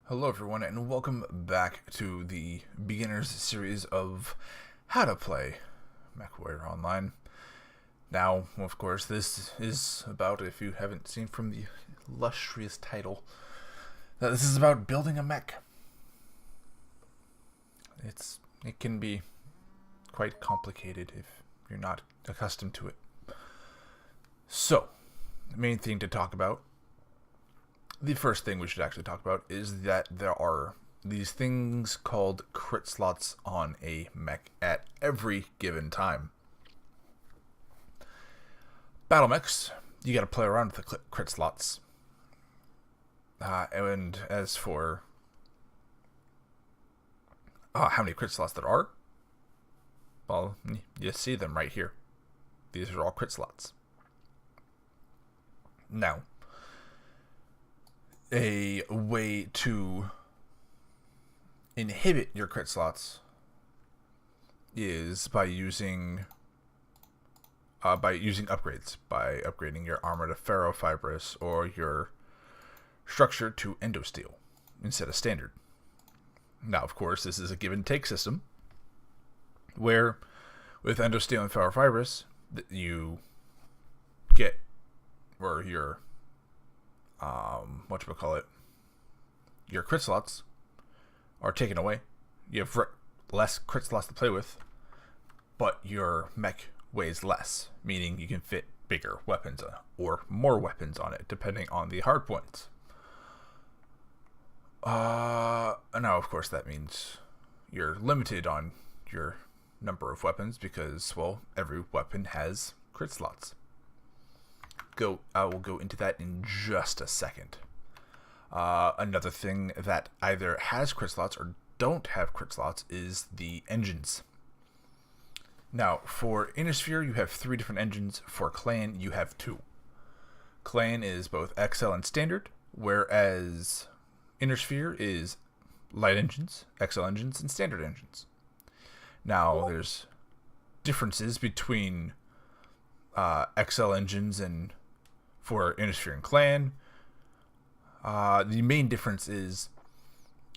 Hello everyone and welcome back to the beginners series of how to play MechWo Online. Now, of course, this is about, if you haven't seen from the illustrious title, that this is about building a mech. It can be quite complicated if you're not accustomed to it. So, the main thing to talk about, the first thing we should actually talk about is that there are these things called crit slots on a mech at every given time. Battle mechs, you gotta play around with the crit slots. And as for how many crit slots there are, well, you see them right here. These are all crit slots. Now, a way to inhibit your crit slots is by using upgrades, by upgrading your armor to ferrofibrous or your structure to endosteel instead of standard. Now, of course, this is a give and take system where with endosteel and ferrofibrous you get, or your your crit slots are taken away. You have less crit slots to play with, but your mech weighs less, meaning you can fit bigger weapons or more weapons on it, depending on the hard points. Now, of course, that means you're limited on your number of weapons because, well, every weapon has crit slots. I will go into that in just a second. Another thing that either has crit slots or don't have crit slots is the engines. Now, for Innersphere, you have 3 different engines. For Clan, you have 2. Clan is both XL and standard, whereas Innersphere is light engines, XL engines, and standard engines. Now, there's differences between XL engines and for Innersphere and Clan. The main difference is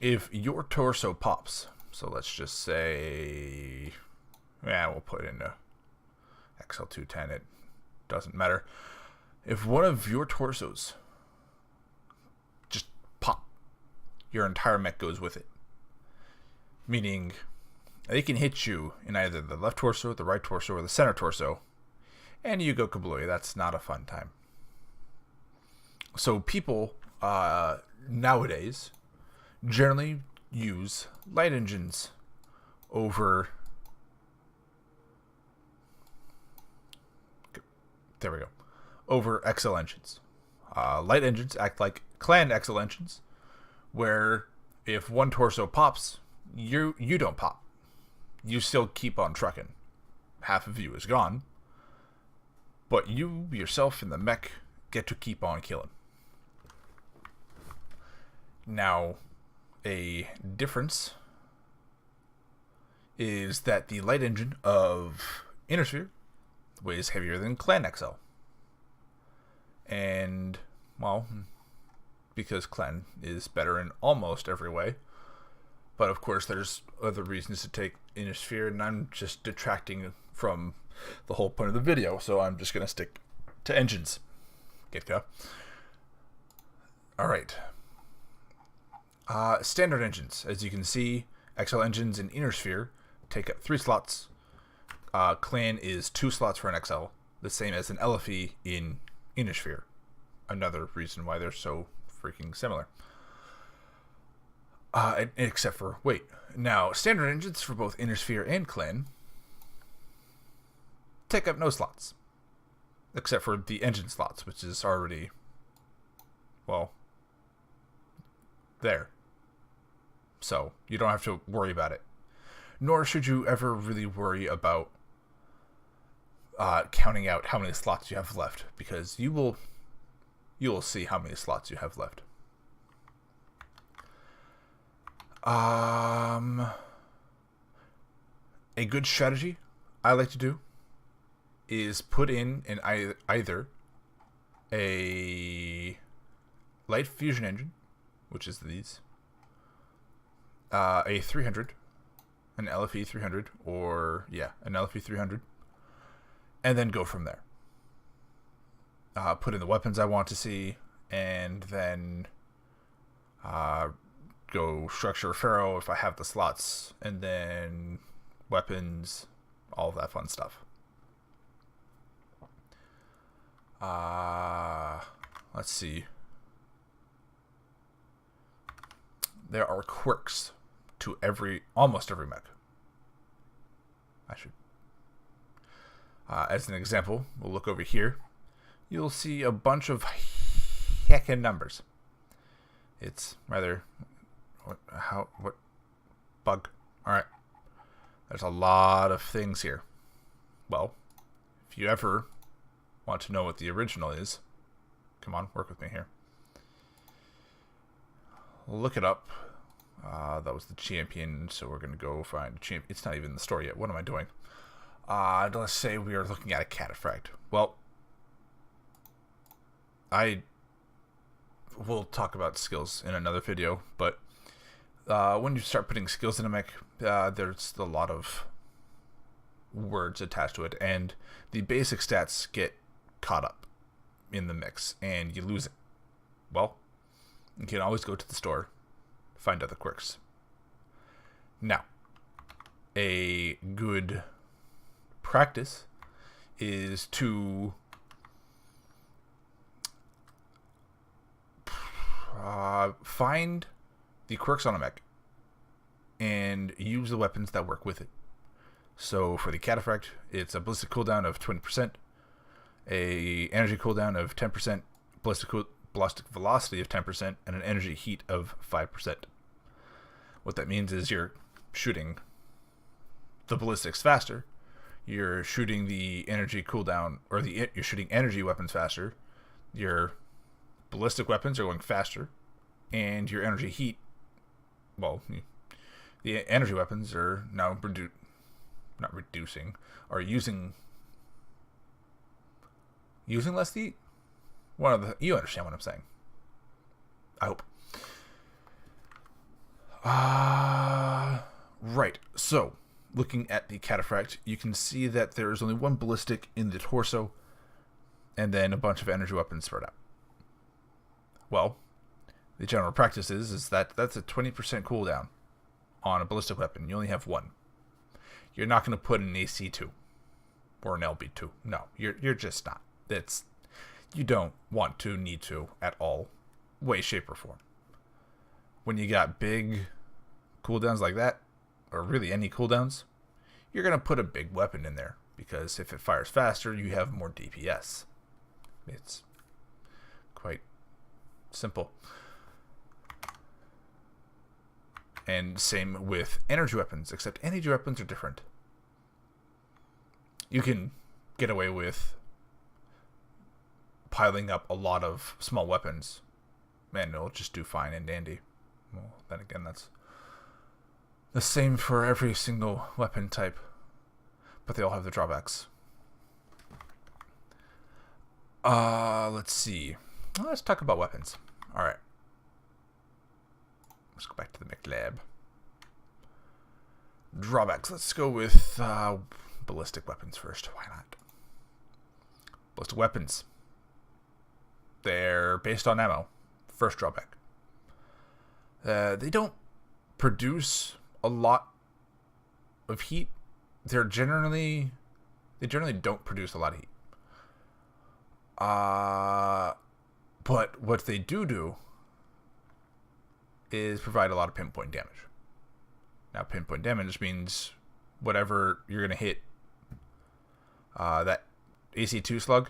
if your torso pops. So let's just say, we'll put it into XL210. It doesn't matter. If one of your torsos just pop, your entire mech goes with it. Meaning, they can hit you in either the left torso, the right torso, or the center torso, and you go kablooey. That's not a fun time. So people nowadays generally use light engines over XL engines. Light engines act like Clan XL engines, where if one torso pops, you don't pop. You still keep on trucking. Half of you is gone, but you yourself and the mech get to keep on killing. Now, a difference is that the light engine of Innersphere weighs heavier than Clan XL. And, well, because Clan is better in almost every way. But of course, there's other reasons to take Innersphere, and I'm just detracting from the whole point of the video, so I'm just going to stick to engines. Get go. Alright. Standard engines. As you can see, XL engines in Innersphere take up 3 slots. Clan is 2 slots for an XL, the same as an LFE in Innersphere. Another reason why they're so freaking similar. Except for weight. Now, standard engines for both Innersphere and Clan take up no slots. Except for the engine slots, which is already, well, there. So, you don't have to worry about it. Nor should you ever really worry about counting out how many slots you have left, because you will see how many slots you have left. A good strategy I like to do is put in either a light fusion engine, which is these, a 300, an LFE 300, or an LFE 300, and then go from there. Put in the weapons I want to see, and then go structure Pharaoh if I have the slots, and then weapons, all of that fun stuff. Let's see. There are quirks to almost every mech. As an example, we'll look over here. You'll see a bunch of heckin' numbers. It's rather... What bug? Alright. There's a lot of things here. Well, if you ever want to know what the original is, come on, work with me here. Look it up. That was the champion, so we're going to go find a champion. It's not even in the store yet. What am I doing? Let's say we are looking at a Cataphract. Well, we'll talk about skills in another video, but when you start putting skills in a mech, there's a lot of words attached to it, and the basic stats get caught up in the mix, and you lose it. Well, you can always go to the store, find other quirks. Now, a good practice is to find the quirks on a mech and use the weapons that work with it. So for the Cataphract, it's a ballistic cooldown of 20%, a energy cooldown of 10%, ballistic velocity of 10%, and an energy heat of 5%. What that means is you're shooting the ballistics faster, you're shooting the energy cooldown, or you're shooting energy weapons faster, your ballistic weapons are going faster, and your energy heat, well, the energy weapons are now using less heat. You understand what I'm saying, I hope. Right, so looking at the Cataphract, you can see that there is only one ballistic in the torso, and then a bunch of energy weapons spread out. Well, the general practice is that that's a 20% cooldown on a ballistic weapon. You only have one. You're not going to put an AC2 or an LB2. No, you're just not. You don't want to, need to at all, way, shape, or form. When you got big cooldowns like that, or really any cooldowns, you're going to put a big weapon in there, because if it fires faster, you have more DPS. It's quite simple. And same with energy weapons, except energy weapons are different. You can get away with piling up a lot of small weapons, and it'll just do fine and dandy. Well, then again, that's the same for every single weapon type, but they all have their drawbacks. Let's see. Let's talk about weapons. Alright. Let's go back to the Mech lab. Drawbacks. Let's go with ballistic weapons first. Why not? Ballistic weapons. They're based on ammo. First drawback. They don't produce a lot of heat. They generally don't produce a lot of heat. But what they do is provide a lot of pinpoint damage. Now, pinpoint damage means whatever you're going to hit, that AC2 slug,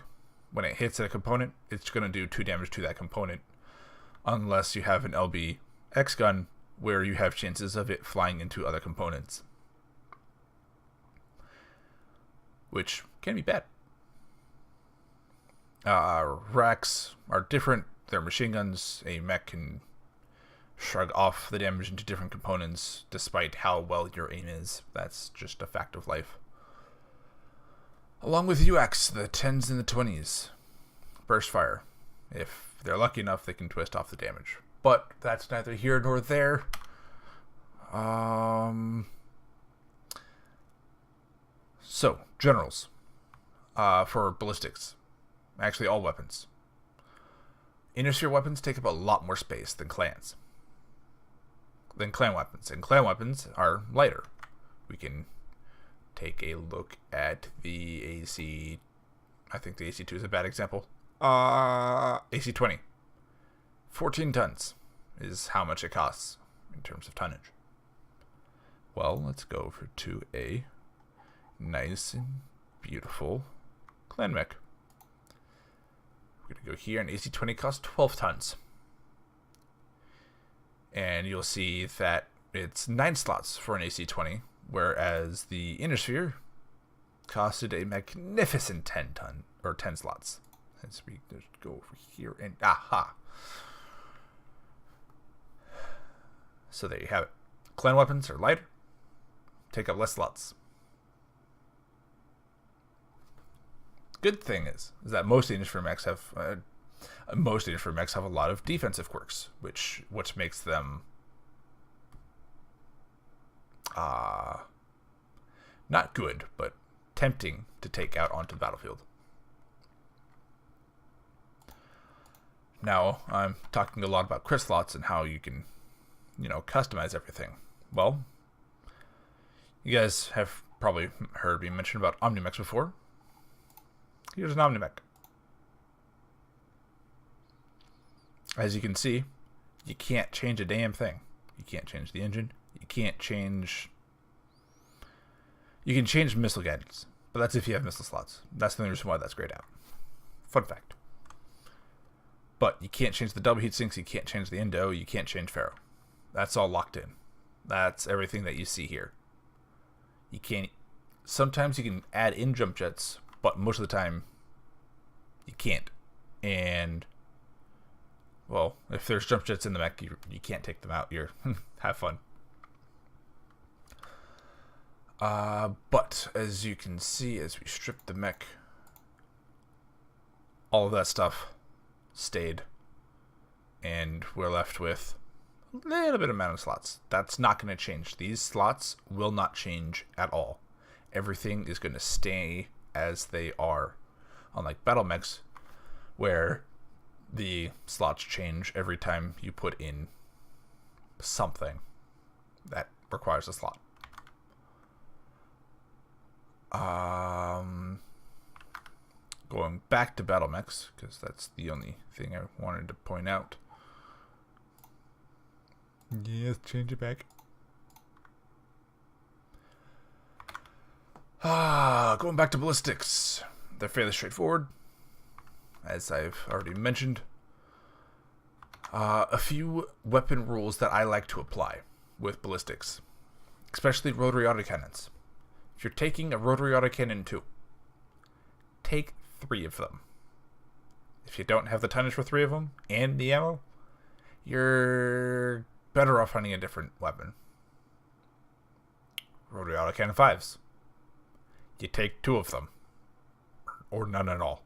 when it hits a component, it's going to do 2 damage to that component, unless you have an LBX gun where you have chances of it flying into other components, which can be bad. Racks are different. They're machine guns. A mech can shrug off the damage into different components despite how well your aim is. That's just a fact of life. Along with UX, the 10s and the 20s. Burst fire. If they're lucky enough, they can twist off the damage. But that's neither here nor there. So, generals. For ballistics. Actually, all weapons. Inner sphere weapons take up a lot more space than clan weapons. And clan weapons are lighter. We can take a look at the AC. I think the AC2 is a bad example. AC20. 14 tons is how much it costs in terms of tonnage. Well, let's go over to a nice and beautiful clan mech. We're going to go here, and AC20 costs 12 tons. And you'll see that it's 9 slots for an AC20, whereas the Inner Sphere costed a magnificent 10 slots. As we just go over here and aha. So there you have it. Clan weapons are lighter, take up less slots. Good thing is that most Inner Sphere mechs have a lot of defensive quirks, which makes them not good, but tempting to take out onto the battlefield. Now, I'm talking a lot about crit slots and how you can, customize everything. Well, you guys have probably heard me mention about Omnimechs before. Here's an Omnimech. As you can see, you can't change a damn thing. You can't change the engine. You can change missile guidance, but that's if you have missile slots. That's the only reason why that's grayed out. Fun fact. But you can't change the double heat sinks, you can't change the endo, you can't change Pharaoh. That's all locked in. That's everything that you see here. You can't. Sometimes you can add in jump jets, but most of the time you can't. And well, if there's jump jets in the mech, you can't take them out. You're have fun. But as you can see, as we strip the mech, all of that stuff stayed, and we're left with a little bit of amount of slots. That's not going to change. These slots will not change at all. Everything is going to stay as they are, unlike battle mechs, where the slots change every time you put in something that requires a slot. Going back to battle mechs, because that's the only thing I wanted to point out. Yes, change it back. Going back to ballistics. They're fairly straightforward, as I've already mentioned. A few weapon rules that I like to apply with ballistics, especially rotary autocannons. If you're taking a rotary autocannon 2, take 3 of them. If you don't have the tonnage for 3 of them and the ammo, you're better off finding a different weapon. Rotary autocannon 5s. You take 2 of them, or none at all.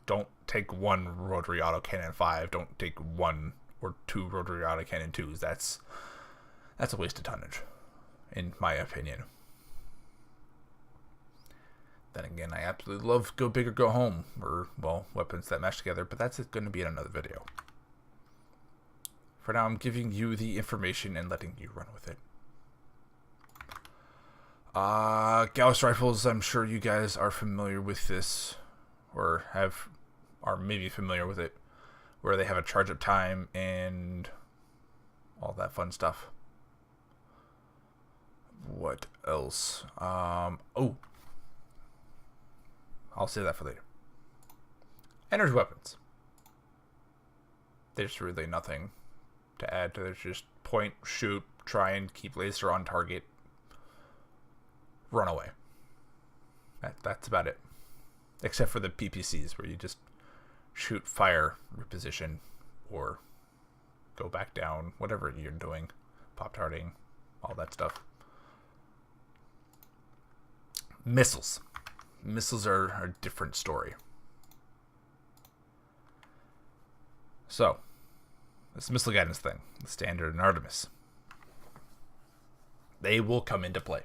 Don't take 1 rotary autocannon 5. Don't take 1 or 2 rotary autocannon 2s. That's a waste of tonnage, in my opinion. Then again, I absolutely love go big or go home, or, well, weapons that mesh together, but that's going to be in another video. For now, I'm giving you the information and letting you run with it. Galvez Rifles, I'm sure you guys are familiar with this, or are maybe familiar with it, where they have a charge up time and all that fun stuff. What else? I'll save that for later. Energy weapons. There's really nothing to add to this. Just point, shoot, try and keep laser on target, run away. That's about it. Except for the PPCs, where you just shoot, fire, reposition, or go back down, whatever you're doing. Pop-tarting, all that stuff. Missiles. Missiles are a different story. So, this missile guidance thing, the standard in Artemis. They will come into play.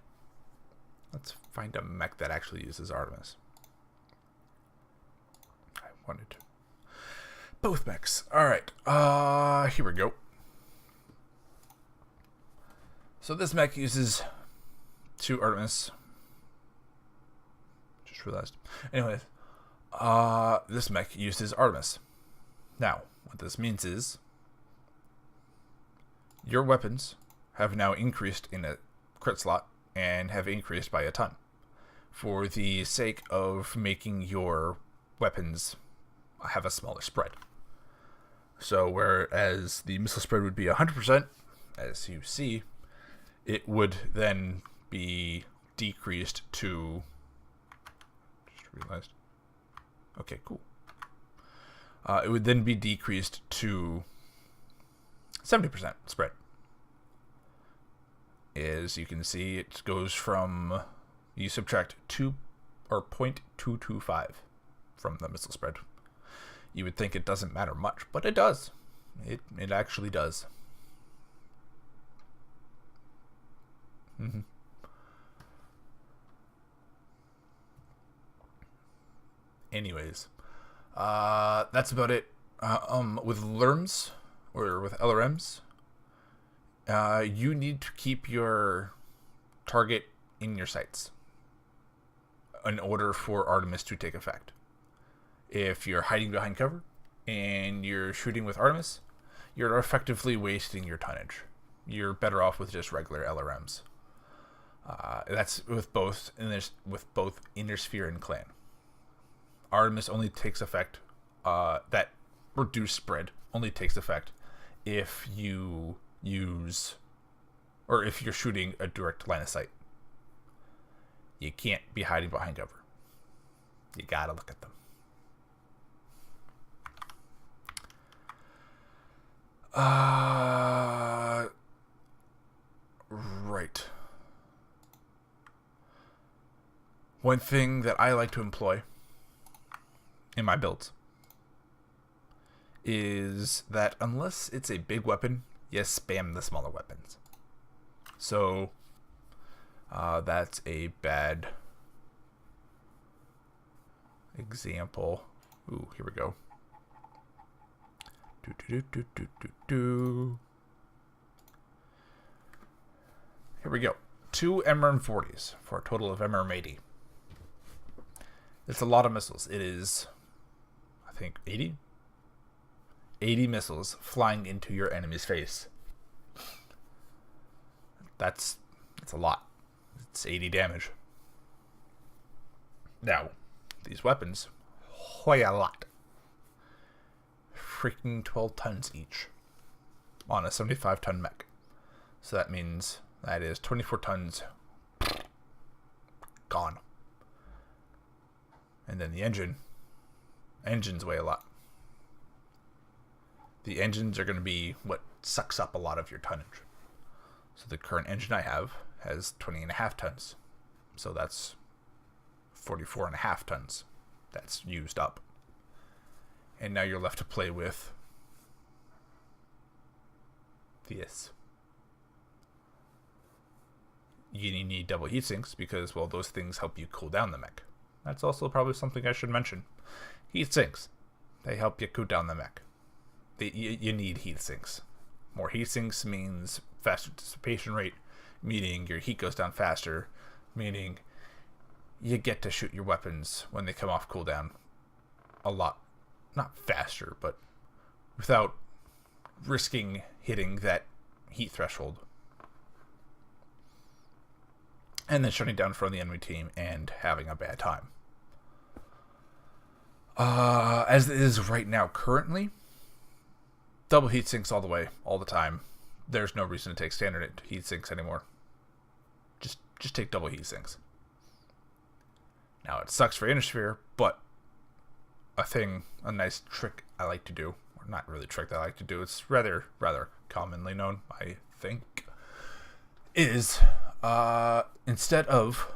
Let's find a mech that actually uses Artemis. I wanted to. Both mechs. Alright. Here we go. So this mech uses 2 Artemis. Just realized. Anyways. This mech uses Artemis. Now, what this means is your weapons have now increased in a crit slot and have increased by a ton for the sake of making your weapons have a smaller spread. So whereas the missile spread would be 100%, as you see, it would then be decreased to... Just realized. Okay, cool. It would then be decreased to 70% spread. As you can see, it goes from... You subtract 2 or 0.225 from the missile spread. You would think it doesn't matter much, but it does. It actually does. Anyways, that's about it. With LRMs or with LRMs, you need to keep your target in your sights in order for Artemis to take effect. If you're hiding behind cover and you're shooting with Artemis, you're effectively wasting your tonnage. You're better off with just regular LRMs. That's with both Inner Sphere and Clan. Artemis only takes effect, that reduced spread only takes effect if you use, or if you're shooting a direct line of sight. You can't be hiding behind cover. You gotta look at them. Right. One thing that I like to employ in my builds is that unless it's a big weapon, you spam the smaller weapons. So that's a bad example. Ooh, here we go. Here we go. 2 MRM-40s for a total of MRM-80. It's a lot of missiles. It is, I think, 80? 80 missiles flying into your enemy's face. That's a lot. It's 80 damage. Now, these weapons weigh a lot. Freaking 12 tons each on a 75-ton mech. So that means that is 24 tons gone. And then the engines weigh a lot. The engines are going to be what sucks up a lot of your tonnage. So the current engine I have has 20.5 tons. So that's 44.5 tons that's used up. And now you're left to play with this. You need double heat sinks because, well, those things help you cool down the mech. That's also probably something I should mention. Heat sinks. They help you cool down the mech. You need heat sinks. More heat sinks means faster dissipation rate, meaning your heat goes down faster, meaning you get to shoot your weapons when they come off cooldown a lot. Not faster, but without risking hitting that heat threshold. And then shutting down in front of the enemy team and having a bad time. As it is right now, currently, double heat sinks all the way, all the time. There's no reason to take standard heat sinks anymore. Just take double heat sinks. Now, it sucks for Inner Sphere, but a nice trick I like to do, or not really trick that I like to do, it's rather commonly known, I think, is instead of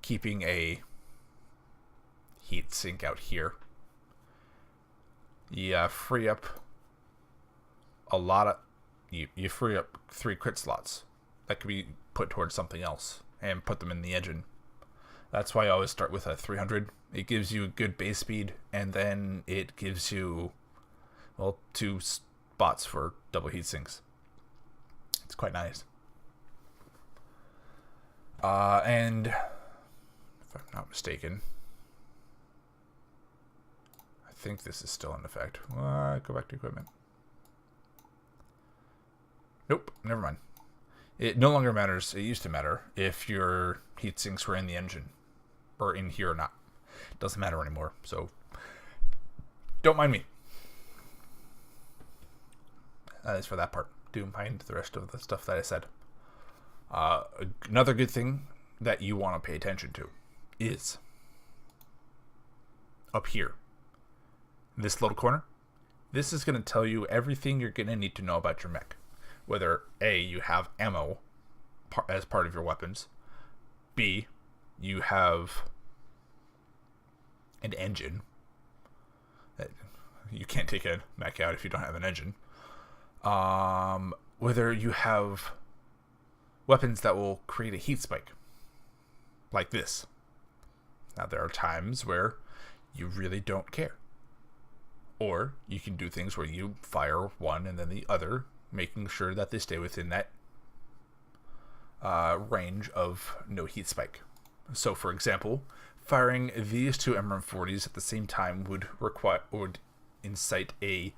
keeping a heat sink out here, you free up a lot of, you free up 3 crit slots that could be put towards something else and put them in the engine. That's why I always start with a 300. It gives you a good base speed, and then it gives you, well, 2 spots for double heat sinks. It's quite nice. And if I'm not mistaken, I think this is still in effect. Go back to equipment. Nope, never mind. It no longer matters. It used to matter if your heat sinks were in the engine or in here or not. It doesn't matter anymore, so don't mind me. That is for that part. Do mind the rest of the stuff that I said. Another good thing that you want to pay attention to is up here, this little corner. This is going to tell you everything you're going to need to know about your mech. Whether A, you have ammo as part of your weapons, B, you have an engine. You can't take a mech out if you don't have an engine. Whether you have weapons that will create a heat spike, like this. Now, there are times where you really don't care. Or you can do things where you fire one and then the other, making sure that they stay within that range of no heat spike. So, for example, firing these 2 MRM40s at the same time would incite a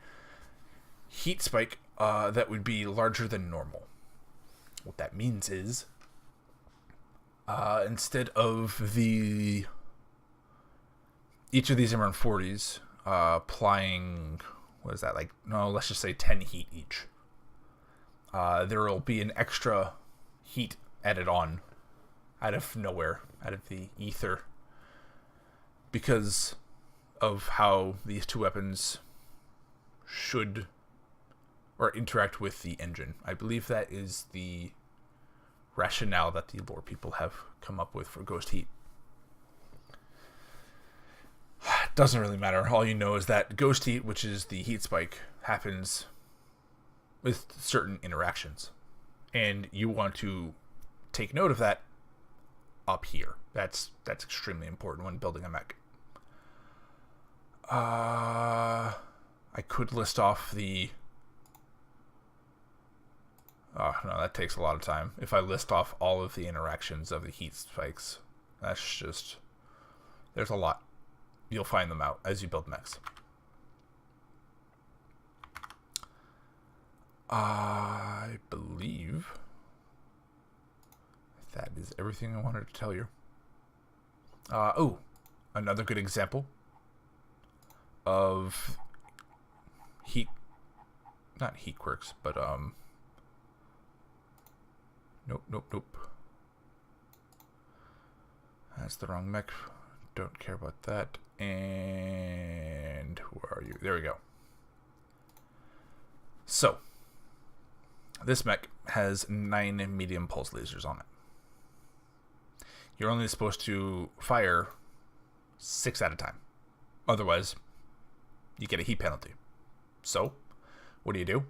heat spike that would be larger than normal. What that means is, instead of each of these MRM40s applying, what is that, like, no, let's just say 10 heat each. There will be an extra heat added on out of nowhere, out of the ether, because of how these 2 weapons should or interact with the engine. I believe that is the rationale that the lore people have come up with for ghost heat. Doesn't really matter. All you know is that ghost heat, which is the heat spike, happens with certain interactions. And you want to take note of that up here. That's extremely important when building a mech. I could list off the... Oh, no, that takes a lot of time. If I list off all of the interactions of the heat spikes, that's just... There's a lot. You'll find them out as you build mechs. I believe that is everything I wanted to tell you. Another good example of not heat quirks, but nope. That's the wrong mech. Don't care about that. And where are you? There we go. So, this mech has 9 medium pulse lasers on it. You're only supposed to fire 6 at a time. Otherwise, you get a heat penalty. So, what do?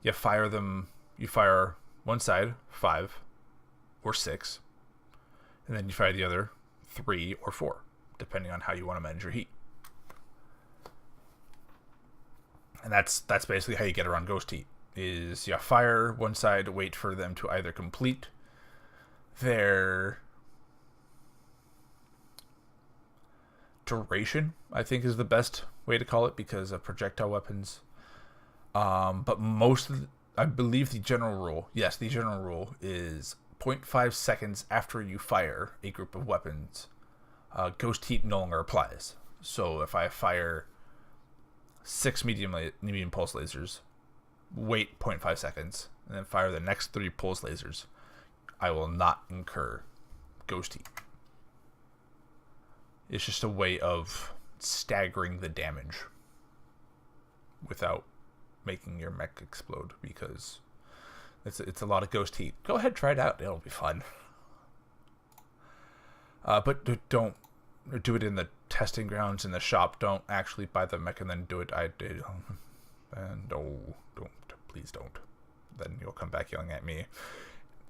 You fire one side 5 or 6, and then you fire the other 3 or 4, depending on how you want to manage your heat. And that's basically how you get around ghost heat. Is you fire one side, wait for them to either complete their duration, I think is the best way to call it, because of projectile weapons. But I believe the general rule is 0.5 seconds after you fire a group of weapons, ghost heat no longer applies. So if I fire 6 medium pulse lasers, wait 0.5 seconds, and then fire the next 3 pulse lasers, I will not incur ghost heat. It's just a way of staggering the damage without making your mech explode, because it's a lot of ghost heat. Go ahead, try it out. It'll be fun. But don't do it in the testing grounds in the shop. Don't actually buy the mech and then do it. I did. And please don't. Then you'll come back yelling at me.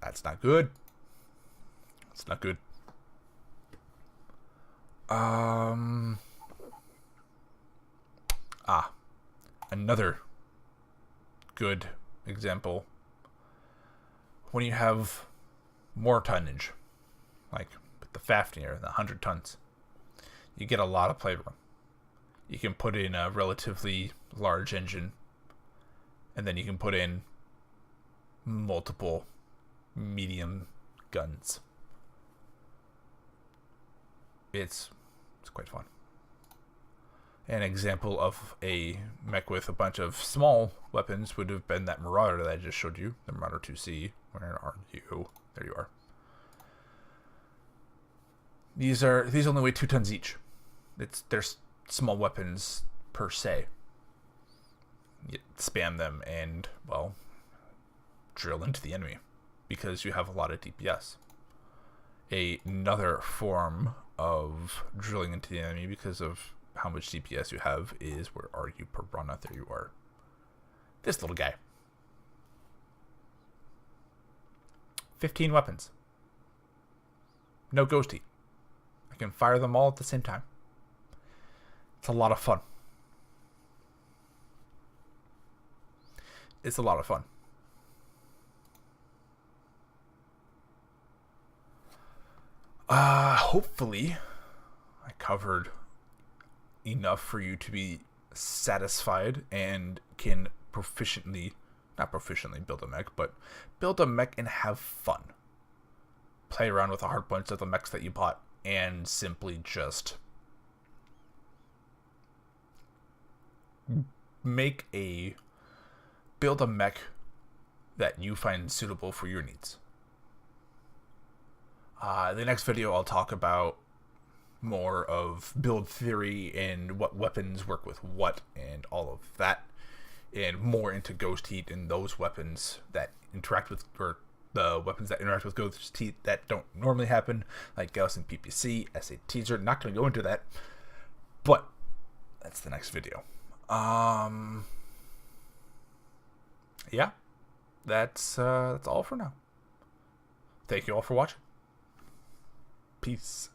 That's not good. It's not good. Another good example. When you have more tonnage, like with the Fafnir, the 100 tons, you get a lot of playroom. You can put in a relatively large engine, and then you can put in multiple medium guns. It's quite fun. An example of a mech with a bunch of small weapons would have been that Marauder that I just showed you, the Marauder 2C. Where are you? There you are. These only weigh 2 tons each. They're small weapons per se. You spam them and, well, drill into the enemy because you have a lot of DPS. Another form of drilling into the enemy because of how much DPS you have is, where are you, Piranha? There you are. This little guy. 15 weapons. No ghost heat. I can fire them all at the same time. It's a lot of fun. It's a lot of fun. Hopefully I covered enough for you to be satisfied and can not proficiently build a mech, but build a mech and have fun. Play around with a hard bunch of the mechs that you bought and simply just build a mech that you find suitable for your needs. The next video I'll talk about more of build theory and what weapons work with what and all of that, and more into ghost heat and those weapons that interact with, or the weapons that interact with ghost heat that don't normally happen, like Gauss and PPC, SATs. Are not going to go into that, but that's the next video. Yeah, that's all for now. Thank you all for watching. Peace.